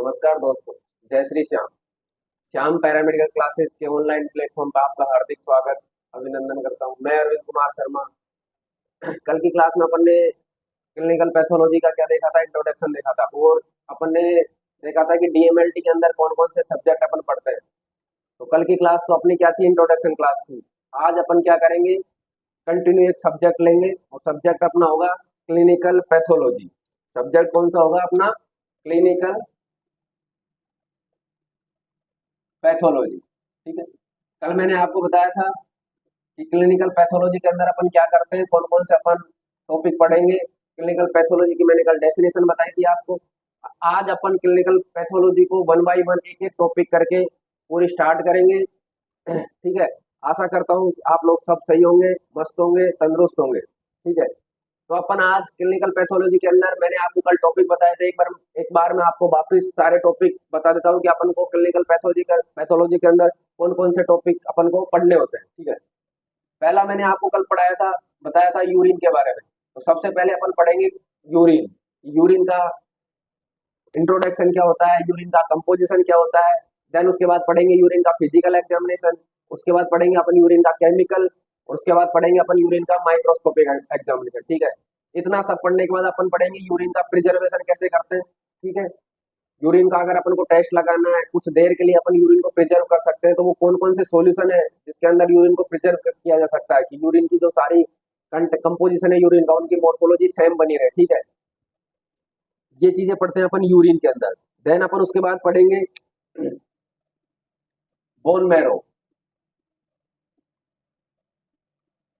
नमस्कार दोस्तों। जय श्री श्याम। श्याम पैरामेडिकल क्लासेस के ऑनलाइन प्लेटफॉर्म पर आपका हार्दिक स्वागत अभिनंदन करता हूं। मैं अरविंद कुमार शर्मा। कल की क्लास में अपन ने क्लिनिकल पैथोलॉजी का क्या देखा था, इंट्रोडक्शन देखा था, और अपन ने देखा था कि डीएमएलटी के अंदर कौन कौन से सब्जेक्ट अपन पढ़ते हैं। तो कल की क्लास तो अपनी क्या थी, इंट्रोडक्शन क्लास थी। आज अपन क्या करेंगे, कंटिन्यू एक सब्जेक्ट लेंगे और सब्जेक्ट अपना होगा क्लिनिकल पैथोलॉजी। सब्जेक्ट कौन सा होगा अपना? Clinical pathology. ठीक है। कल मैंने आपको बताया था कि क्लिनिकल पैथोलॉजी के अंदर अपन क्या करते हैं, कौन कौन से अपन टॉपिक पढ़ेंगे। क्लिनिकल पैथोलॉजी की मैंने कल डेफिनेशन बताई थी आपको। आज अपन क्लिनिकल पैथोलॉजी को वन बाय वन एक एक टॉपिक करके पूरी स्टार्ट करेंगे। ठीक है। आशा करता हूँ कि आप लोग सब सही होंगे, मस्त होंगे, तंदुरुस्त होंगे। ठीक है। तो अपन आज क्लिनिकल पैथोलॉजी के अंदर मैंने आपको कल टॉपिक बताए थे। एक बार मैं आपको वापस सारे टॉपिक बता देता हूँ कि अपन को क्लिनिकल पैथोलॉजी के अंदर कौन कौन से टॉपिक अपन को पढ़ने होते हैं। ठीक है। पहला मैंने आपको कल बताया था यूरिन के बारे में। तो सबसे पहले अपन पढ़ेंगे यूरिन। यूरिन का इंट्रोडक्शन क्या होता है, यूरिन का कंपोजिशन क्या होता है। देन उसके बाद पढ़ेंगे यूरिन का फिजिकल एग्जामिनेशन। उसके बाद पढ़ेंगे अपन यूरिन का केमिकल, और उसके बाद पढ़ेंगे अपन यूरिन का माइक्रोस्कोपिक एग्जामिनेशन। ठीक है। इतना सब पढ़ने के बाद अपन पढ़ेंगे यूरिन का प्रिजर्वेशन कैसे करते हैं। ठीक है। यूरिन का अगर अपन को टेस्ट लगाना है, कुछ देर के लिए अपन यूरिन को प्रिजर्व कर सकते हैं, तो वो कौन कौन से सॉल्यूशन है जिसके अंदर यूरिन को प्रिजर्व किया जा सकता है, कि यूरिन की जो सारी कंपोजिशन है यूरिन का, उनकी मोर्फोलॉजी सेम बनी रहे। ठीक है। ये चीजें पढ़ते हैं अपन यूरिन के अंदर। देन अपन उसके बाद पढ़ेंगे बोन मैरो,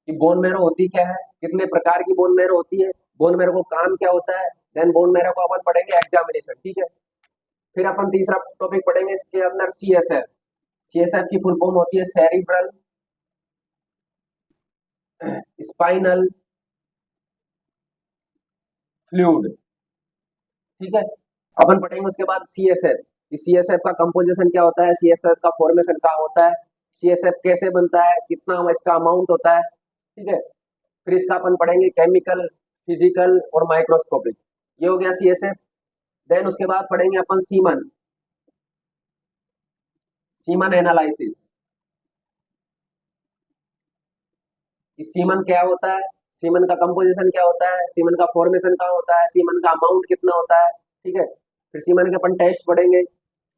कि बोन मैरो होती क्या है, कितने प्रकार की बोन मैरो होती है, बोन मैरो को काम क्या होता है। देन बोन मैरो को अपन पढ़ेंगे एग्जामिनेशन। ठीक है। फिर अपन तीसरा टॉपिक पढ़ेंगे इसके अंदर सीएसएफ। सीएसएफ की फुल फॉर्म होती है सेरिब्रल स्पाइनल फ्लूइड। ठीक है। अपन पढ़ेंगे उसके बाद सीएसएफ, कि सीएसएफ का कंपोजिशन क्या होता है, सीएसएफ का फॉर्मेशन क्या होता है, सीएसएफ कैसे बनता है, कितना इसका अमाउंट होता है। ठीक है। फिर इसका अपन पढ़ेंगे केमिकल, फिजिकल और माइक्रोस्कोपिक। ये हो गया सीएसएफ। देन उसके बाद पढ़ेंगे अपन सीमन, सीमन एनालिसिस। सीमन क्या होता है, सीमन का कंपोजिशन क्या होता है, सीमन का फॉर्मेशन क्या होता है, सीमन का अमाउंट कितना होता है। ठीक है। फिर सीमन के अपन टेस्ट पढ़ेंगे,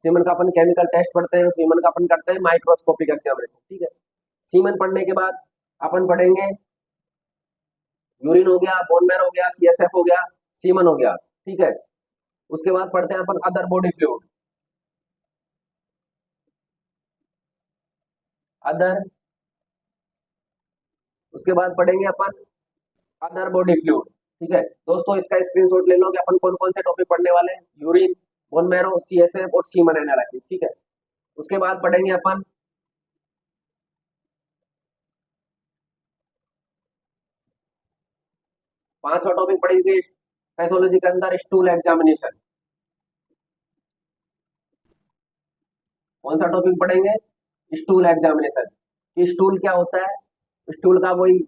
सीमन का अपन केमिकल टेस्ट पढ़ते हैं, सीमन का अपन करते हैं माइक्रोस्कोपिक एग्जामिनेशन। ठीक है। सीमन पढ़ने के बाद अपन पढ़ेंगे यूरिन हो गया, बोन मैरो हो गया, सीएसएफ हो गया, सीमन हो गया। ठीक है। उसके बाद पढ़ते हैं अपन अदर बॉडी फ्लूइड, अदर। उसके बाद पढ़ेंगे अपन अदर बॉडी फ्लूइड। ठीक है दोस्तों, इसका स्क्रीनशॉट ले लो कि अपन कौन कौन से टॉपिक पढ़ने वाले हैं, यूरिन, बोन मैरो, सीएसएफ और सीमन एनालिसिस। ठीक है। उसके बाद पढ़ेंगे अपन पांचवा टॉपिक पढ़ेंगे पैथोलॉजी के अंदर स्टूल एग्जामिनेशन। कौन सा टॉपिक पढ़ेंगे? Stool examination. कि स्टूल क्या होता है, स्टूल का वही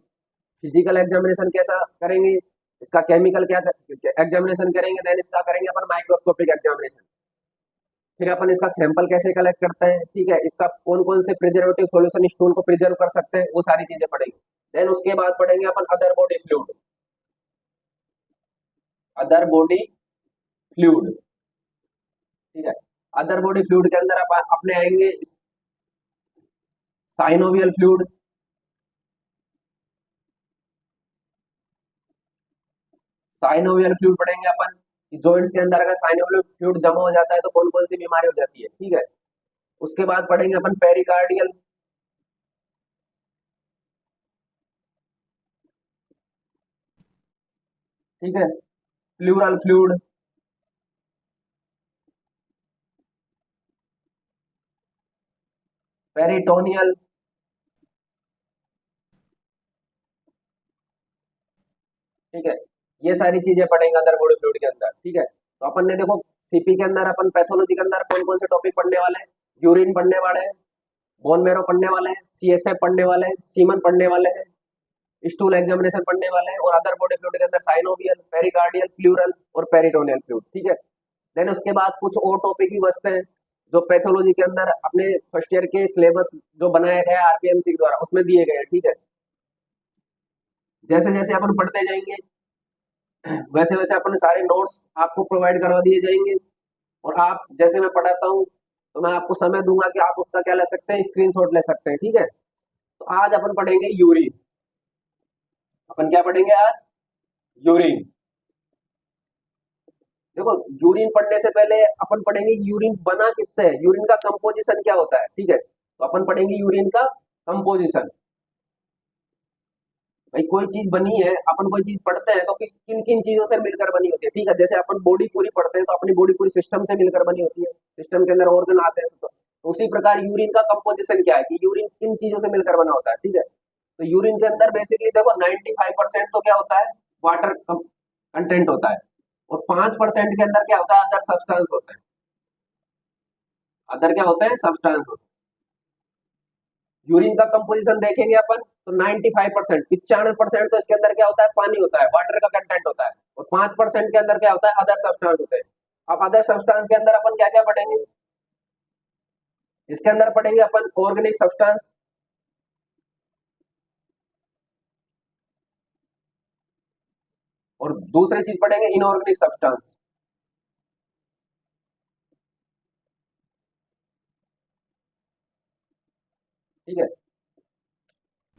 फिजिकल एग्जामिनेशन कैसा करेंगे, इसका केमिकल क्या एग्जामिनेशन करेंगे, देन इसका करेंगे अपन माइक्रोस्कोपिक एग्जामिनेशन। फिर अपन इसका सैंपल कैसे कलेक्ट करते हैं। ठीक है। इसका कौन कौन से प्रिजर्वेटिव सॉल्यूशन स्टूल को प्रिजर्व कर सकते हैं, वो सारी चीजें पढ़ेंगे। देन उसके बाद पढ़ेंगे अपन other body fluid, other body fluid. ठीक है। अदर बॉडी फ्लूइड के अंदर अपने आएंगे साइनोवियल फ्लूइड, साइनोवियल फ्लूइड पढ़ेंगे अपन, जॉइंट्स के अंदर अगर साइनोवियल फ्लूइड जमा हो जाता है तो कौन कौन सी बीमारी हो जाती है। ठीक है। उसके बाद पढ़ेंगे अपन पेरिकार्डियल, ठीक है, प्लूरल फ्लूइड, पेरिटोनियल। ठीक है। ये सारी चीजें पढ़ेंगे अदर बॉडी फ्लूइड के अंदर। ठीक है। तो अपन ने देखो सीपी के अंदर अपन पैथोलॉजी के अंदर कौन कौन से टॉपिक पढ़ने वाले हैं, यूरिन पढ़ने वाले हैं, बोन मैरो पढ़ने वाले हैं, सीएसएफ पढ़ने वाले हैं, सीमन पढ़ने वाले हैं, स्टूल एग्जामिनेशन पढ़ने वाले हैं, और अदर बॉडी फ्लूइड के अंदर साइनोवियल, पेरिकार्डियल, प्लूरल और पेरिटोनियल फ्लूइड। ठीक है। देन उसके बाद कुछ और टॉपिक भी बचते हैं जो पैथोलॉजी के अंदर अपने फर्स्ट ईयर के सिलेबस जो बनाया गया आरपीएमसी द्वारा उसमें दिए गए हैं, ठीक है। जैसे जैसे अपन पढ़ते जाएंगे वैसे वैसे अपने सारे नोट्स आपको प्रोवाइड करवा दिए जाएंगे, और आप जैसे मैं पढ़ाता हूँ तो मैं आपको समय दूंगा कि आप उसका क्या ले सकते हैं, स्क्रीनशॉट ले सकते हैं, ठीक है। तो आज अपन पढ़ेंगे यूरिन। अपन क्या पढ़ेंगे आज? यूरिन। देखो, यूरिन पढ़ने से पहले अपन पढ़ेंगे कि यूरिन बना किससे है, यूरिन का कंपोजिशन क्या होता है, ठीक है। तो अपन पढ़ेंगे यूरिन का कंपोजिशन। भाई कोई चीज बनी है, अपन कोई चीज पढ़ते हैं तो किन किन चीजों से मिलकर बनी होती है, ठीक है। जैसे अपन बॉडी पूरी पढ़ते हैं तो अपनी बॉडी पूरी सिस्टम से मिलकर बनी होती है, सिस्टम के अंदर ऑर्गन आते हैं तो उसी प्रकार यूरिन का कंपोजिशन क्या है कि यूरिन किन चीजों से मिलकर बना होता है, ठीक है। तो यूरिन के अंदर बेसिकली देखो 95% तो क्या होता है, वाटर कंटेंट होता है, और 5% के अंदर क्या होता है, अदर सब्सटेंस होता है। अदर क्या होते हैं, सब्सटेंस होते हैं। यूरिन का कंपोजिशन देखेंगे अपन तो 95%, 95% तो इसके अंदर क्या होता है, पानी होता है, वाटर का कंटेंट होता है, और 5% के अंदर क्या होता है, अदर सब्सटेंस होते हैं। अब अदर सब्सटेंस के अंदर अपन क्या क्या पढ़ेंगे, इसके अंदर पढ़ेंगे अपन ऑर्गेनिक सब्सटेंस, और दूसरी चीज पढ़ेंगे इनऑर्गेनिक सब्सटेंस, ठीक है।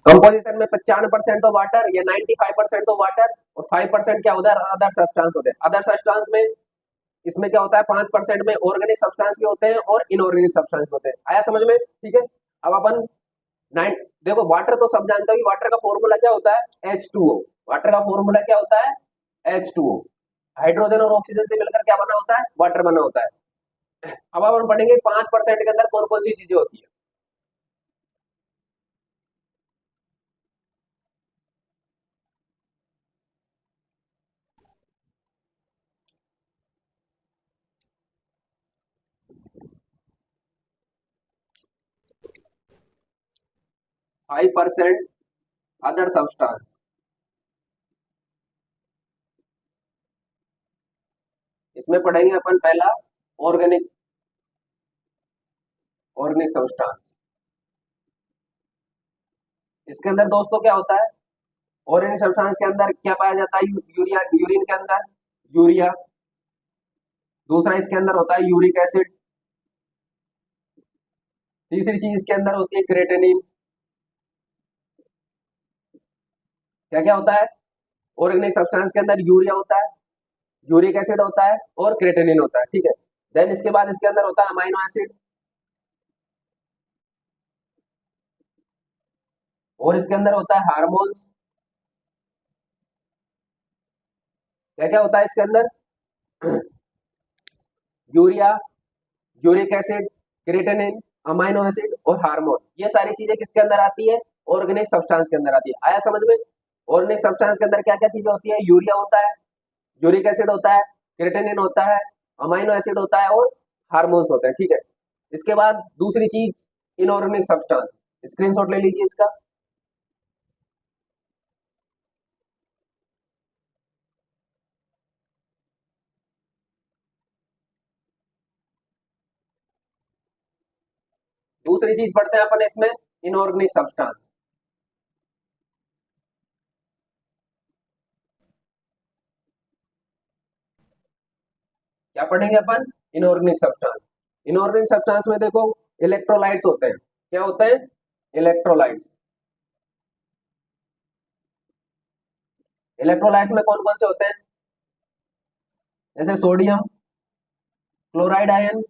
कंपोजिशन में 95% तो वाटर या 95% तो वाटर, और 5% क्या होता है, अदर सब्सटेंस होते हैं। अदर सब्सटेंस में इसमें क्या होता है, 5% में ऑर्गेनिक सब्सटेंस भी होते हैं और इनऑर्गेनिक सब्सटेंस होते हैं। आया समझ में, ठीक है। अब अपन नाइन देखो, वाटर तो सब जानते हो कि वाटर का फॉर्मूला क्या होता है, H2O। वाटर का फॉर्मूला क्या होता है, H2O। हाइड्रोजन और ऑक्सीजन से मिलकर क्या बना होता है, वाटर बना होता है। अब अपन पढ़ेंगे 5% के अंदर कौन कौन सी चीजें होती है। 5% अदर सब्सटेंस। इसमें पढ़ेंगे अपन पहला ऑर्गेनिक ऑर्गेनिक सब्सटेंस। इसके अंदर दोस्तों क्या होता है, ऑर्गेनिक सब्सटेंस के अंदर क्या पाया जाता है, यूरिया, यूरिन के अंदर यूरिया। दूसरा इसके अंदर होता है यूरिक एसिड। तीसरी चीज इसके अंदर होती है क्रेटेनिन। क्या क्या होता है, ऑर्गेनिक सब्सटेंस के अंदर यूरिया होता है, यूरिक एसिड होता है, और क्रेटेनिन होता है, ठीक है। देन इसके बाद इसके अंदर होता है अमाइनो एसिड, और इसके अंदर होता है हार्मोन्स। क्या क्या होता है इसके अंदर, urea, uric acid, creatinine, amino acid और हार्मोन। ये सारी चीजें किसके अंदर आती है, ऑर्गेनिक सब्सटेंस के अंदर आती है। आया समझ में। ऑर्गेनिक सब्सटेंस के अंदर क्या क्या चीजें होती है, यूरिया होता है, यूरिक एसिड होता है, क्रेटेनिन होता है, अमाइनो एसिड होता है, और हार्मोन्स होते हैं, ठीक है। इसके बाद दूसरी चीज इनऑर्गेनिक सब्सटेंस, स्क्रीनशॉट ले लीजिए इसका। दूसरी चीज पढ़ते हैं अपन इसमें, इनऑर्गेनिक सब्सटेंस। क्या पढ़ेंगे अपन, इनऑर्गेनिक सब्सटेंस। इनऑर्गेनिक सब्सटेंस में देखो इलेक्ट्रोलाइट्स होते हैं। क्या होते हैं, इलेक्ट्रोलाइट्स। इलेक्ट्रोलाइट्स में कौन कौन से होते हैं, जैसे sodium chloride ion,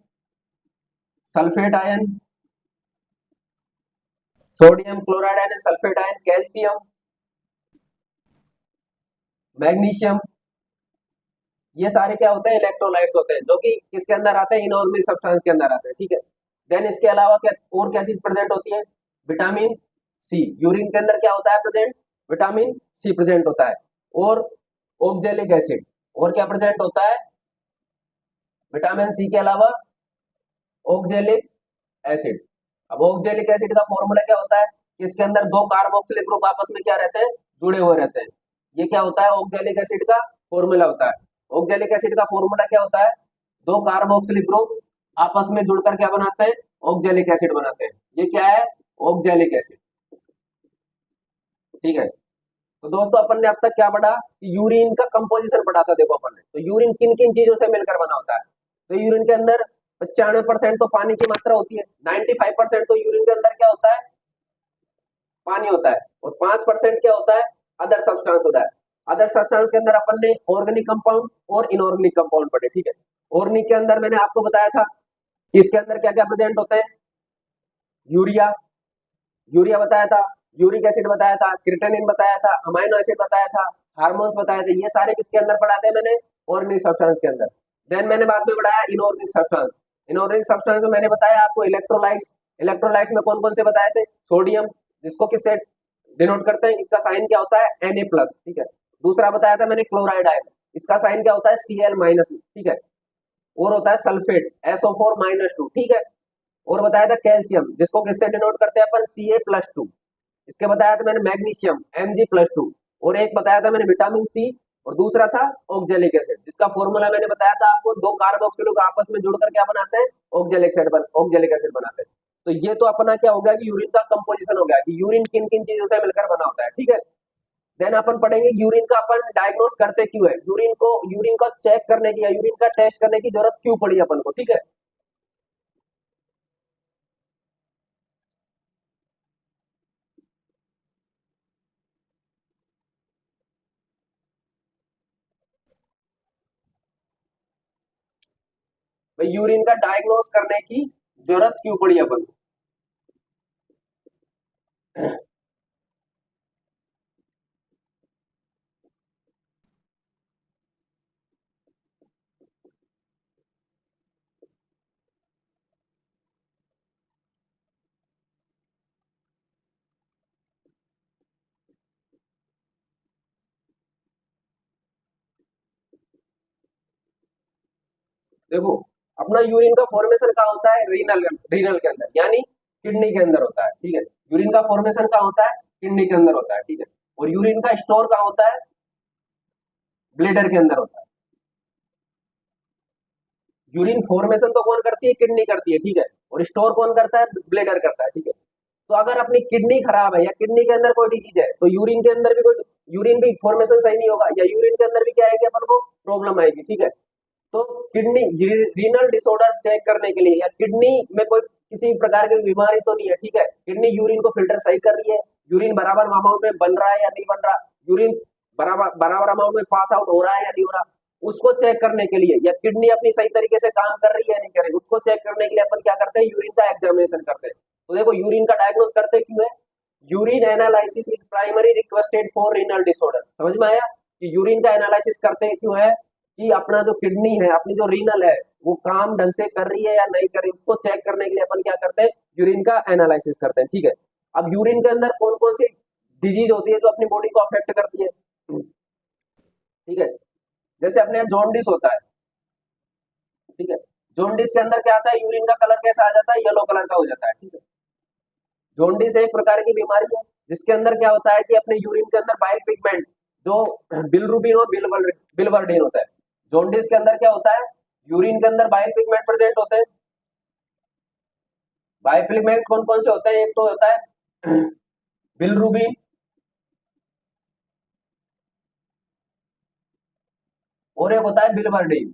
sulphate ion, sodium chloride ion, sulphate ion, calcium, magnesium. ये सारे क्या होते हैं, इलेक्ट्रोलाइट्स होते हैं, जो कि किसके अंदर आते हैं, इनऑर्गेनिक सब्सटेंस के अंदर आते हैं, ठीक है। देन इसके अलावा क्या और क्या चीज प्रेजेंट होती है, विटामिन सी। यूरिन के अंदर क्या होता है प्रेजेंट, विटामिन सी प्रेजेंट होता है, और ऑक्जेलिक एसिड। और क्या प्रेजेंट होता है, विटामिन सी के अलावा ऑक्जेलिक एसिड। अब ऑक्जेलिक एसिड का फॉर्मूला क्या होता है, कि इसके अंदर दो कार्बोक्सिलिक ग्रुप आपस में क्या रहते हैं, जुड़े हुए रहते हैं। ये क्या होता है, ऑक्जेलिक एसिड का फॉर्मूला होता है। ऑक्जेलिक एसिड का फॉर्मूला क्या होता है, दो कार्बोक्सिलिक ग्रुप आपस में जुड़कर क्या बनाते हैं, ऑक्जेलिक एसिड बनाते हैं। ये क्या है, ऑक्जेलिक एसिड। ठीक है, तो दोस्तों अपन ने अब तक क्या पढ़ा कि यूरिन का कंपोजिशन पढ़ा था। देखो अपन ने तो यूरिन किन किन चीजों से मिलकर बना होता है। तो यूरिन के अंदर 95% तो पानी की मात्रा होती है, 95% तो यूरिन के अंदर क्या होता है, पानी होता है, और 5% क्या होता है, अदर सब्सटेंस होता है। अदर सब्सटेंस के अंदर अपन ने ऑर्गेनिक कंपाउंड और इनऑर्गेनिक कंपाउंड पढ़े। ठीक है, ऑर्गेनिक के अंदर मैंने आपको बताया था कि इसके अंदर क्या क्या प्रेजेंट होते हैं, यूरिया, यूरिया बताया था, यूरिक एसिड बताया था, क्रिटेनिन बताया था, अमाइनो एसिड बताया था, हार्मोन्स बताए थे। ये सारे किसके अंदर पढ़ाते हैं मैंने, ऑर्गेनिक सब्सटेंस के अंदर। देन मैंने बाद में पढ़ाया इनऑर्गेनिक सब्सटेंस। इनऑर्गेनिक सब्सटेंस में मैंने बताया आपको इलेक्ट्रोलाइट्स। इलेक्ट्रोलाइट्स में कौन कौन से बताए थे, सोडियम, जिसको किससे डिनोट करते हैं, इसका साइन क्या होता है, Na+। ठीक है, दूसरा बताया था मैंने क्लोराइड आयन, इसका साइन क्या होता है, Cl-। ठीक है, और होता है सल्फेट, SO4-2। ठीक है, और बताया था कैल्शियम, जिसको किससे डिनोट करते हैं अपन, Ca+2। इसके बताया था मैंने मैग्नीशियम, Mg+2। और एक बताया था मैंने विटामिन सी, और दूसरा था ऑक्जेलिक एसिड, जिसका फॉर्मूला मैंने बताया था आपको, दो कार्बोक्सिल आपस में जुड़कर क्या बनाते हैं, ऑक्जेलिक एसिड बनाते हैं। तो ये तो अपना क्या हो गया कि यूरिन का कंपोजिशन हो गया कि यूरिन किन किन चीजों से मिलकर बना होता है। ठीक है, देन अपन पढ़ेंगे यूरिन का अपन डायग्नोस करते क्यों है, यूरिन को चेक करने की या यूरिन का टेस्ट करने की जरूरत क्यों पड़ी अपन को। ठीक है, भाई यूरिन का डायग्नोस करने की जरूरत क्यों पड़ी अपन को। देखो, अपना यूरिन का फॉर्मेशन कहाँ होता है, रीनल रीनल के अंदर, यानी किडनी के अंदर होता है। ठीक है, यूरिन का फॉर्मेशन कहाँ होता है, किडनी के अंदर होता है। ठीक है, और यूरिन का स्टोर कहाँ होता है, ब्लेडर के अंदर होता है। यूरिन फॉर्मेशन तो कौन करती है, किडनी करती है। ठीक है, और स्टोर कौन करता है, ब्लेडर करता है। ठीक है, तो अगर अपनी किडनी खराब है या किडनी के अंदर कोई डिजीज है, तो यूरिन के अंदर भी कोई, यूरिन भी फॉर्मेशन सही नहीं होगा, या यूरिन के अंदर भी क्या आएगी, अपन को प्रॉब्लम आएगी। ठीक है, तो किडनी रीनल डिसऑर्डर चेक करने के लिए, या किडनी में कोई किसी प्रकार की बीमारी तो नहीं है। ठीक है, किडनी यूरिन को फिल्टर सही कर रही है, यूरिन बराबर अमाउंट में बन रहा है या नहीं बन रहा, यूरिन बराबर बराबर अमाउंट में पास आउट हो रहा है या नहीं हो रहा, उसको चेक करने के लिए, या किडनी अपनी सही तरीके से काम कर रही है या नहीं कर रही, उसको चेक करने के लिए अपन क्या करते हैं, यूरिन का एग्जामिनेशन करते हैं। तो देखो यूरिन का डायग्नोस करते क्यों है, urine analysis is primary requested for renal disorder. समझ में आया कि यूरिन का एनालिसिस करते क्यों है, कि अपना जो किडनी है, अपनी जो रीनल है, वो काम ढंग से कर रही है या नहीं कर रही, उसको चेक करने के लिए अपन क्या करते हैं, यूरिन का एनालिसिस करते हैं। ठीक है, अब यूरिन के अंदर कौन कौन सी डिजीज होती है जो अपनी बॉडी को अफेक्ट करती है। ठीक है, जैसे अपने यहाँ जॉन्डिस होता है। ठीक है, जॉन्डिस के अंदर क्या आता है, यूरिन का कलर कैसा आ जाता है, येलो कलर का हो जाता है। ठीक है, जॉन्डिस एक प्रकार की बीमारी है जिसके अंदर क्या होता है कि अपने यूरिन के अंदर बाइल पिगमेंट, जो बिलरुबिन और बिलवर्डिन होता है। जॉन्डिस के अंदर क्या होता है, यूरिन के अंदर बाइल पिगमेंट प्रेजेंट होते हैं। बाइल पिगमेंट कौन कौन से होते हैं, एक तो होता है बिलरुबिन, और एक होता है बिलवर्डिन।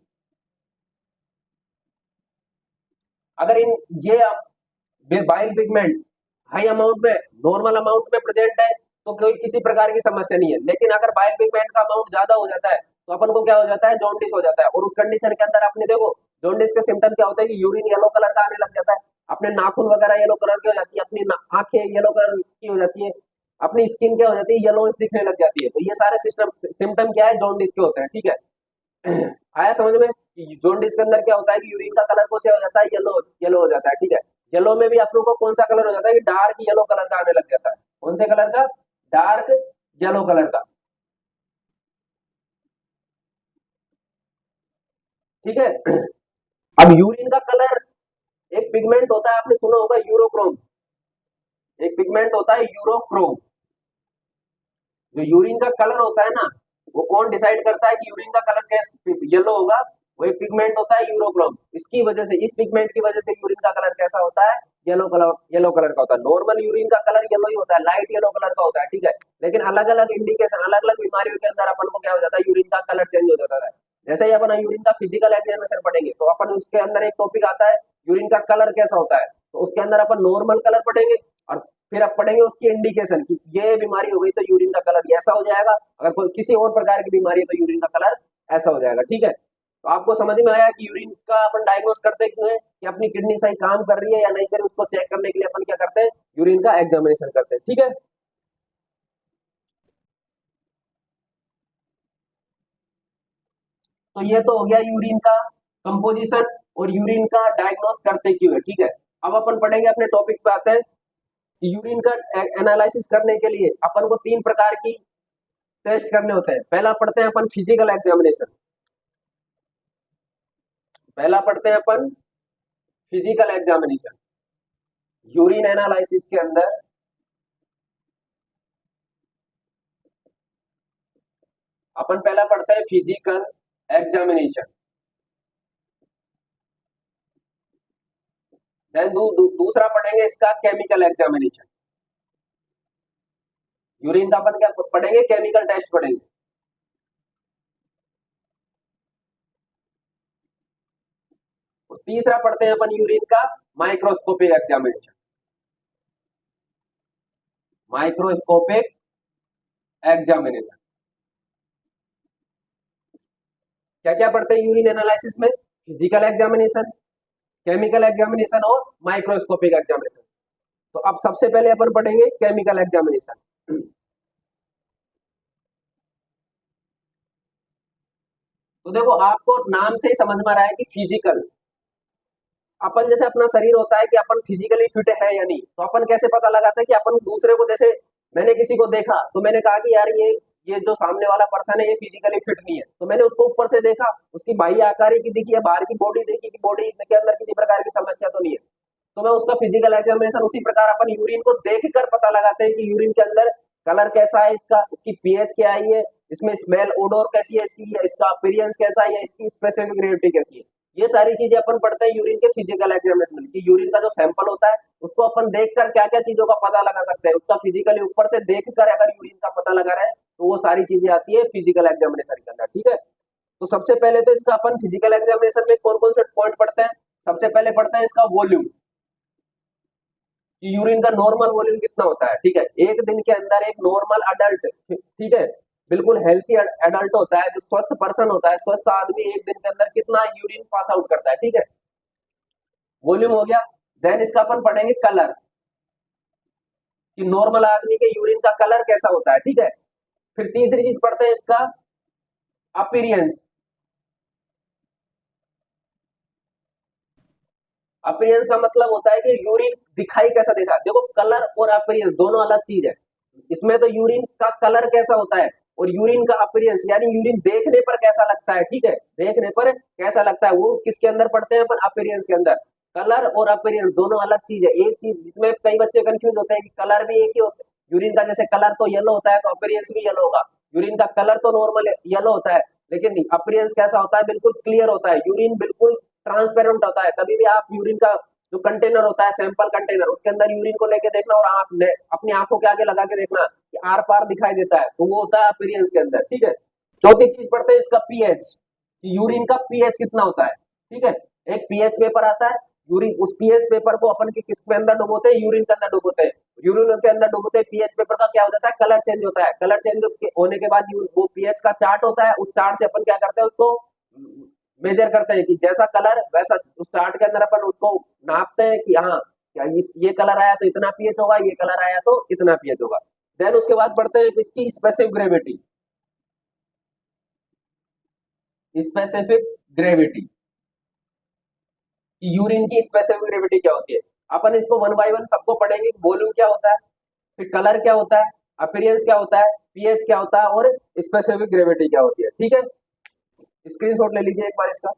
अगर इन ये बाइल पिगमेंट हाई अमाउंट में, नॉर्मल अमाउंट में प्रेजेंट है, तो कोई किसी प्रकार की समस्या नहीं है। लेकिन अगर बाइल पिगमेंट का अमाउंट ज्यादा हो जाता है, तो अपन को क्या हो जाता है, जॉन्डिस हो जाता है। और उस कंडीशन के अंदर आपने देखो, जॉन्डिस के सिम्टम क्या होता है कि यूरिन येलो कलर का आने लग जाता है, अपने नाखून वगैरह येलो कलर की हो जाती है, अपनी आंखें येलो कलर की हो जाती है, अपनी स्किन क्या हो जाती है, येलो दिखने लग जाती है। तो ये सारे सिस्टम सिम्टम क्या है, जॉन्डिस के होते हैं। ठीक है, आया समझ में कि जॉन्डिस के अंदर क्या होता है कि यूरिन का कलर कौन सा हो जाता है, येलो येलो हो जाता है। ठीक है, येलो में भी आप लोगों को कौन सा कलर हो जाता है कि डार्क येलो कलर का आने लग जाता है। कौन से कलर का, डार्क येलो कलर का। ठीक है, अब यूरिन का कलर, एक पिगमेंट होता है, आपने सुना होगा यूरोक्रोम, एक पिगमेंट होता है यूरोक्रोम। जो यूरिन का कलर होता है ना, वो कौन डिसाइड करता है कि यूरिन का कलर कैसे येलो होगा, वो एक पिगमेंट होता है यूरोक्रोम, इसकी वजह से, इस पिगमेंट की वजह से यूरिन का कलर कैसा होता है, येलो कलर का होता है। नॉर्मल यूरिन का कलर येलो ही होता है, लाइट येलो कलर का होता है, ठीक है। लेकिन अलग अलग इंडिकेशन, अलग अलग बीमारियों के अंदर अपन को क्या हो जाता है, यूरिन का कलर चेंज हो जाता है। जैसे ही अपन यूरिन का फिजिकल एग्जामिनेशन पढ़ेंगे तो अपन उसके अंदर एक टॉपिक आता है यूरिन का कलर कैसा होता है, तो उसके अंदर अपन नॉर्मल कलर पढ़ेंगे और फिर अब पढ़ेंगे उसकी इंडिकेशन कि ये बीमारी हो गई तो यूरिन का कलर ऐसा हो जाएगा, अगर कोई किसी और प्रकार की बीमारी है तो यूरिन का कलर ऐसा हो जाएगा, ठीक है। तो आपको समझ में आया कि यूरिन का अपन डायग्नोस करते क्यों है, कि अपनी किडनी सही काम कर रही है या नहीं कर रही, उसको चेक करने के लिए अपन क्या करते हैं, यूरिन का एग्जामिनेशन करते हैं, ठीक है। तो ये तो हो गया यूरिन का कंपोजिशन और यूरिन का डायग्नोस करते क्यों है, ठीक है। अब अपन पढ़ेंगे, अपने टॉपिक पे आते हैं कि यूरिन का एनालिसिस करने के लिए अपन को तीन प्रकार की टेस्ट करने होते हैं। पहला पढ़ते हैं अपन फिजिकल एग्जामिनेशन, पहला पढ़ते हैं अपन फिजिकल एग्जामिनेशन। यूरिन एनालिसिस के अंदर अपन पहला पढ़ते हैं फिजिकल एग्जामिनेशन, देन दूसरा पढ़ेंगे इसका केमिकल एग्जामिनेशन। यूरिन का अपन क्या पढ़ेंगे, केमिकल टेस्ट पढ़ेंगे। और तीसरा पढ़ते हैं अपन यूरिन का माइक्रोस्कोपिक एग्जामिनेशन, माइक्रोस्कोपिक एग्जामिनेशन। क्या क्या पढ़ते हैं यूरिन एनालिसिस में, फिजिकल एग्जामिनेशन, केमिकल एग्जामिनेशन और माइक्रोस्कोपिक एग्जामिनेशन। तो अब सबसे पहले अपन पढ़ेंगे केमिकल एग्जामिनेशन। तो देखो, आपको नाम से ही समझ में आ रहा है कि फिजिकल, अपन जैसे अपना शरीर होता है कि अपन फिजिकली फिट है या नहीं, तो अपन कैसे पता लगाते हैं कि अपन दूसरे को, जैसे मैंने किसी को देखा तो मैंने कहा कि यार ये जो सामने वाला पर्सन है ये फिजिकली फिट नहीं है, तो मैंने उसको ऊपर से देखा, उसकी बाह्य आकारी की दिखी है, बाहर की बॉडी देखी कि बॉडी के अंदर किसी प्रकार की समस्या तो नहीं है, तो मैं उसका फिजिकल एग्जामिनेशन, उसी प्रकार अपन यूरिन को देख कर पता लगाते हैं कि यूरिन के अंदर कलर कैसा है इसका, इसकी पीएच क्या आई है, इसमें स्मेल ओडोर कैसी है इसकी, या इसका अपीयरेंस कैसा है, या इसकी स्पेसिफिक ग्रेविटी कैसी है। ये सारी चीजें अपन पढ़ते हैं यूरिन के फिजिकल एग्जामिनेशन में, कि यूरिन का जो सैंपल होता है उसको अपन देखकर क्या क्या चीजों का पता लगा सकते हैं, उसका फिजिकली ऊपर से देखकर अगर यूरिन का पता लगा रहे हैं तो वो सारी चीजें आती है फिजिकल एग्जामिनेशन के अंदर, ठीक है। तो सबसे पहले तो इसका अपन फिजिकल एग्जामिनेशन में कौन कौन से पॉइंट पढ़ते हैं, सबसे पहले पढ़ते हैं इसका वॉल्यूम, कि यूरिन का नॉर्मल वॉल्यूम कितना होता है, ठीक है। एक दिन के अंदर एक नॉर्मल अडल्ट, ठीक है, बिल्कुल हेल्थी एडल्ट होता है, जो स्वस्थ पर्सन होता है, स्वस्थ आदमी एक दिन के अंदर कितना यूरिन पास आउट करता है, ठीक है। वॉल्यूम हो गया। देन इसका अपन पढ़ेंगे कलर, कि नॉर्मल आदमी के यूरिन का कलर कैसा होता है, ठीक है। फिर तीसरी चीज पढ़ते हैं इसका अपीरियंस, अपीयरेंस का मतलब होता है कि यूरिन दिखाई कैसा देता है। देखो, कलर और अपीयरेंस दोनों अलग चीज है। इसमें तो यूरिन का कलर कैसा होता है और यूरिन का अपीयरेंस, यानी यूरिन देखने पर कैसा लगता है, ठीक है, देखने पर कैसा लगता है, वो किसके अंदर पढ़ते हैं अपन, अपीयरेंस के अंदर। कलर और अपीयरेंस दोनों अलग चीज है। एक चीज जिसमें कई बच्चे कंफ्यूज होते हैं कि कलर भी एक ही होता है, यूरिन का जैसे कलर तो येलो होता है तो अपीयरेंस भी येलो होगा, यूरिन का कलर तो नॉर्मल येलो होता है, लेकिन अपीयरेंस कैसा होता है, बिल्कुल क्लियर होता है, यूरिन बिल्कुल ट्रांसपेरेंट होता है। कभी भी आप यूरिन का जो कंटेनर होता है, सैंपल कंटेनर, उसके अंदर यूरिन को लेके देखना और अपनी आंखों के आगे लगा के देखना कि आर पार दिखाई देता है, तो वो होता है अपीयरेंस के अंदर, ठीक है। चौथी चीज पढ़ते हैं इसका पीएच, यूरिन का पीएच कितना होता है, ठीक है। एक पीएच पेपर आता है, यूरिन, उस पीएच पेपर को अपन के किसके अंदर डुबोते हैं, यूरिन के अंदर डुबोते हैं। यूरिन के अंदर डुबोते हैं, पीएच पेपर का क्या हो जाता है, कलर चेंज होता है। कलर चेंज होने के बाद वो पीएच का चार्ट होता है, उस चार्ट से अपन क्या करते हैं, उसको मेजर करते हैं कि जैसा कलर वैसा, उस चार्ट के अंदर अपन उसको नापते हैं कि हाँ, क्या ये कलर आया तो इतना पीएच होगा, ये कलर आया तो इतना पीएच होगा। देन उसके बाद पढ़ते हैं इसकी specific gravity, specific gravity, urine की स्पेसिफिक ग्रेविटी क्या होती है। अपन इसको वन बाय वन सबको पढ़ेंगे, वॉल्यूम क्या होता है, फिर कलर क्या होता है, अपीयरेंस क्या होता है, पीएच क्या होता है और स्पेसिफिक ग्रेविटी क्या होती है, ठीक है। स्क्रीनशॉट ले लीजिए एक बार इसका।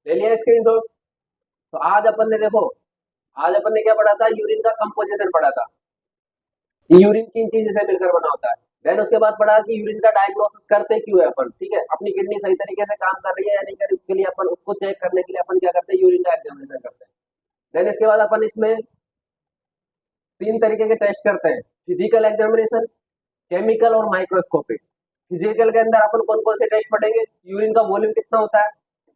ले लिया स्क्रीनशॉट। तो आज अपन ने देखो, आज अपन ने क्या पढ़ा था, यूरिन का कंपोजिशन पढ़ा था, यूरिन किन चीज से मिलकर बना होता है। देन उसके बाद पढ़ा कि यूरिन का डायग्नोसिस करते क्यों है अपन, ठीक है, अपनी किडनी सही तरीके से काम कर रही है या नहीं कर रही, उसके लिए अपन उसको चेक करने के लिए अपन क्या करते हैं, यूरिन का एग्जामिनेशन करते हैं। देन इसके बाद अपन इसमें तीन तरीके के टेस्ट करते हैं, फिजिकल एग्जामिनेशन, केमिकल और माइक्रोस्कोपिक। फिजिकल के अंदर अपन कौन कौन से टेस्ट पढ़ेंगे, यूरिन का वॉल्यूम कितना होता है,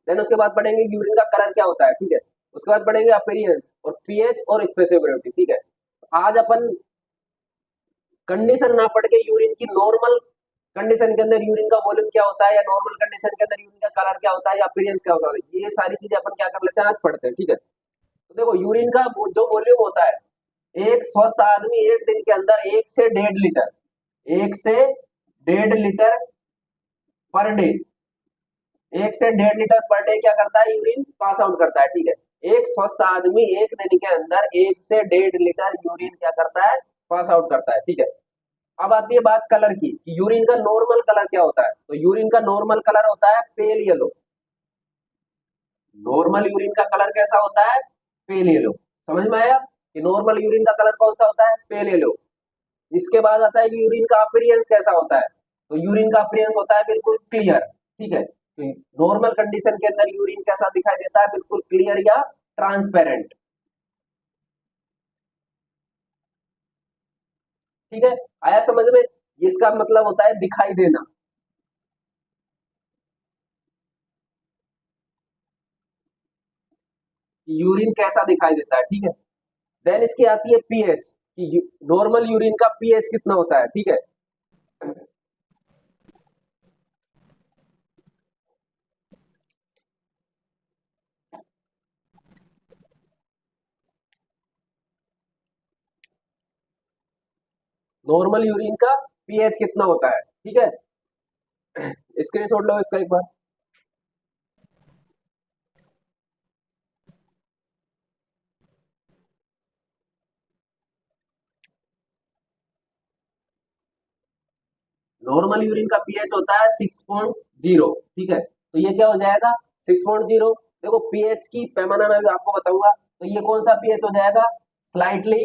देन उसके बाद पढ़ेंगे यूरिन का कलर क्या होता है, ठीक है, उसके बाद पढ़ेंगे अपीयरेंस और पीएच और एक्सप्रेसिव ग्रेविटी, ठीक है। आज अपन कंडीशन ना पढ़ के यूरिन की नॉर्मल कंडीशन के अंदर यूरिन का वॉल्यूम क्या होता है, या नॉर्मल कंडीशन के अंदर यूरिन का कलर क्या होता है, या अपीयरेंस क्या होता है, ये सारी चीजें अपन क्या कर लेते हैं, आज पढ़ते हैं, ठीक है। तो देखो यूरिन का जो वॉल्यूम होता है, एक स्वस्थ आदमी एक दिन के अंदर 1 से 1.5 लीटर, 1 से 1.5 लीटर पर डे, 1 से 1.5 लीटर पर डे क्या करता है, यूरिन पास आउट करता है, ठीक है। एक स्वस्थ आदमी एक दिन के अंदर 1 से 1.5 लीटर यूरिन क्या करता है, पास आउट करता है, ठीक है। अब आती है बात कलर की कि यूरिन का नॉर्मल कलर क्या होता है, तो यूरिन का नॉर्मल कलर होता है पेल येलो। नॉर्मल यूरिन का कलर कैसा होता है, पेल येलो। समझ में आया कि नॉर्मल यूरिन का कलर कौन सा होता है, पेल येलो। इसके बाद आता है कि यूरिन का अपीयरेंस कैसा होता है, तो यूरिन का अपीयरेंस होता है बिल्कुल क्लियर, ठीक है। तो नॉर्मल कंडीशन के अंदर यूरिन कैसा दिखाई देता है, बिल्कुल क्लियर या ट्रांसपेरेंट, ठीक है। आया समझ में, इसका मतलब होता है दिखाई देना। यूरिन कैसा दिखाई देता है, ठीक है। देन इसकी आती है पीएच, कि नॉर्मल यूरिन का पीएच कितना होता है, ठीक है। नॉर्मल यूरिन का पीएच कितना होता है, ठीक है। स्क्रीनशॉट लो इसका एक बार। नॉर्मल यूरिन का पीएच होता है 6.0, ठीक है। तो ये क्या हो जाएगा, 6.0। देखो पीएच की पैमाना मैं भी आपको बताऊंगा, तो ये कौन सा पीएच हो जाएगा, स्लाइटली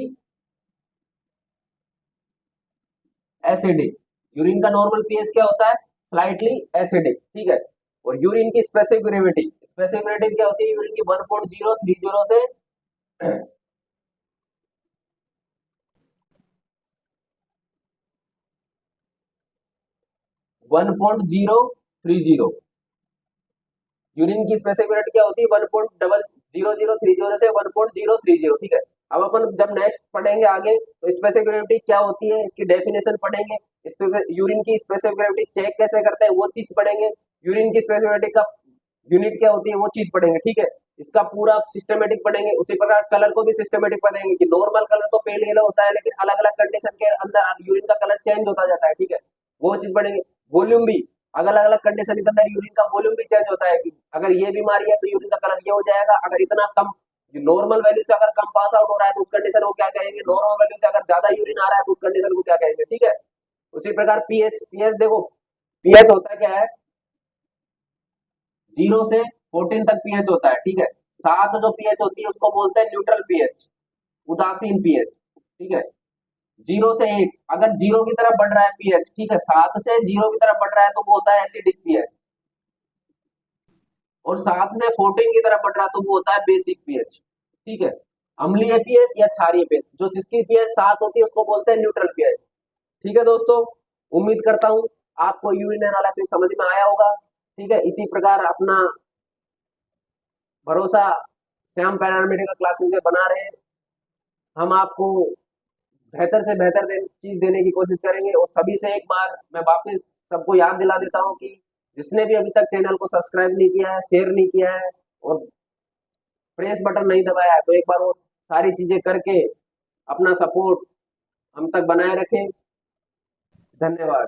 एसिडिक। यूरिन का नॉर्मल पीएच क्या होता है, स्लाइटली एसिडिक, ठीक है। और यूरिन की स्पेसिफिक ग्रेविटी, स्पेसिफिक ग्रेविटी क्या होती है, यूरिन की 1.030 से 1.030। यूरिन की स्पेसिफिक ग्रेविटी क्या होती है, 1.0030 से 1.030, ठीक है। अब अपन जब नेक्स्ट पढ़ेंगे आगे, तो स्पेसिफिक ग्रेविटी क्या होती है, इसकी डेफिनेशन पढ़ेंगे। यूरिन की स्पेसिफिक ग्रेविटी चेक कैसे करते हैं वो चीज पढ़ेंगे। यूरिन की स्पेसिफिक ग्रेविटी का यूनिट क्या होती है वो चीज पढ़ेंगे, ठीक है। इसका पूरा सिस्टमेटिक पढ़ेंगे। उसी प्रकार कलर को भी सिस्टमेटिक पढ़ेंगे कि नॉर्मल कलर तो पेल येलो होता है, लेकिन अलग अलग कंडीशन के अंदर यूरिन का कलर चेंज होता जाता है, ठीक है, वो चीज पढ़ेंगे। वॉल्यूम भी, अलग अलग कंडीशन के अंदर यूरिन का वॉल्यूम भी चेंज होता है कि अगर ये बीमारी है तो यूरिन का कलर ये हो जाएगा, अगर इतना कम नॉर्मल वैल्यू से अगर कम पास आउट हो रहा है तो उस कंडीशन को क्या कहेंगे, नॉर्मल वैल्यू से अगर ज्यादा यूरिन आ रहा है तो उस कंडीशन को क्या कहेंगे, ठीक है। उसी प्रकार पीएच, पीएच देखो, पीएच होता क्या है, 0 से 14 तक पीएच होता है, ठीक है। 7 जो पीएच होती है उसको बोलते हैं न्यूट्रल पीएच, उदासीन पीएच, ठीक है। 0 से 1, अगर 0 की तरफ बढ़ रहा है पीएच, ठीक है, 7 से 0 की तरफ बढ़ रहा है तो वो होता है एसिडिक पीएच, और 7 से 14 की तरफ बढ़ रहा है तो वो होता है बेसिक पीएच, ठीक है। अम्लीय पीएच या क्षारीय पीएच, जो जिसकी पीएच 7 होती है उसको बोलते हैं न्यूट्रल पीएच, ठीक है दोस्तों। उम्मीद करता हूं आपको यूरिन एनालिसिस समझ में आया होगा, ठीक है। इसी प्रकार अपना भरोसा श्याम पैरामेडिकल क्लासेस में बना रहे, हम आपको बेहतर से बेहतर चीज देने की कोशिश करेंगे। और सभी से एक बार मैं वापस सबको याद दिला देता हूं कि जिसने भी अभी तक चैनल को सब्सक्राइब नहीं किया है, शेयर नहीं किया है और प्रेस बटन नहीं दबाया है, तो एक बार वो सारी चीजें करके अपना सपोर्ट हम तक बनाए रखें। धन्यवाद।